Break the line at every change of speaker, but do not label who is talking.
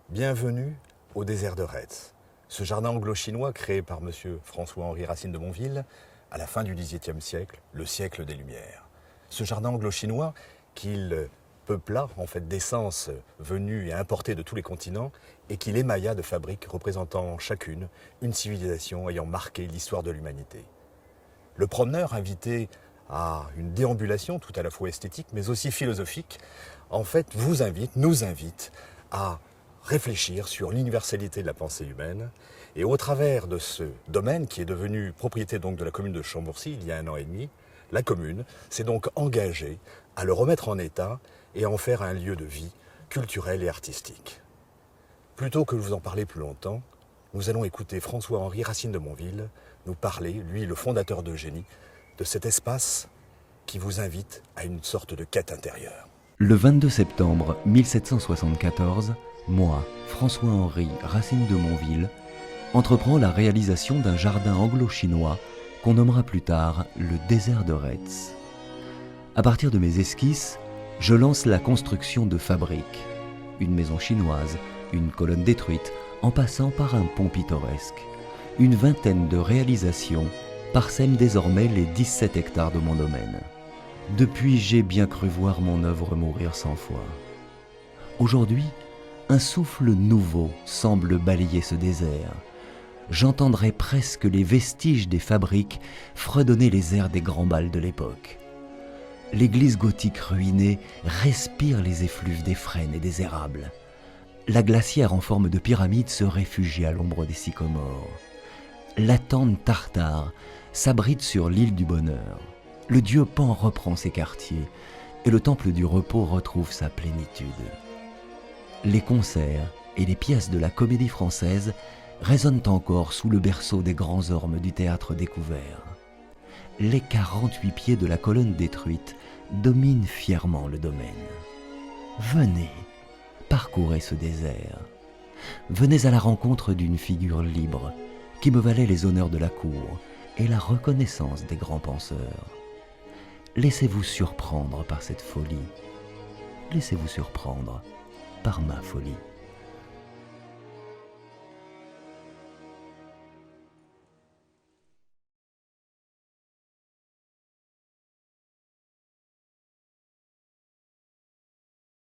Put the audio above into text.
Bienvenue au désert de Retz. Ce jardin anglo-chinois créé par M. François-Henri Racine de Monville à la fin du XVIIIe siècle, le siècle des Lumières. Ce jardin anglo-chinois qu'il peupla en fait d'essences venues et importées de tous les continents et qu'il émailla de fabriques représentant chacune une civilisation ayant marqué l'histoire de l'humanité. Le promeneur, invité à une déambulation tout à la fois esthétique mais aussi philosophique, en fait nous invite à réfléchir sur l'universalité de la pensée humaine. Et au travers de ce domaine, qui est devenu propriété donc de la commune de Chambourcy il y a 1 an et demi, la commune s'est donc engagée à le remettre en état et à en faire un lieu de vie culturel et artistique. Plutôt que de vous en parler plus longtemps, nous allons écouter François-Henri Racine de Monville nous parler, lui le fondateur d'Eugénie, de cet espace qui vous invite à une sorte de quête intérieure.
Le 22 septembre 1774, moi, François-Henri Racine de Monville, entreprends la réalisation d'un jardin anglo-chinois qu'on nommera plus tard le désert de Retz. À partir de mes esquisses, je lance la construction de fabriques. Une maison chinoise, une colonne détruite, en passant par un pont pittoresque. Une vingtaine de réalisations parsèment désormais les 17 hectares de mon domaine. Depuis, j'ai bien cru voir mon œuvre mourir 100 fois. Aujourd'hui, un souffle nouveau semble balayer ce désert. J'entendrais presque les vestiges des fabriques fredonner les airs des grands bals de l'époque. L'église gothique ruinée respire les effluves des frênes et des érables. La glacière en forme de pyramide se réfugie à l'ombre des sycomores. La tente tartare s'abrite sur l'île du Bonheur. Le dieu Pan reprend ses quartiers et le temple du repos retrouve sa plénitude. Les concerts et les pièces de la Comédie Française résonnent encore sous le berceau des grands ormes du théâtre découvert. Les 48 pieds de la colonne détruite dominent fièrement le domaine. Venez, parcourez ce désert. Venez à la rencontre d'une figure libre qui me valait les honneurs de la cour et la reconnaissance des grands penseurs. Laissez-vous surprendre par cette folie. Laissez-vous surprendre par ma folie.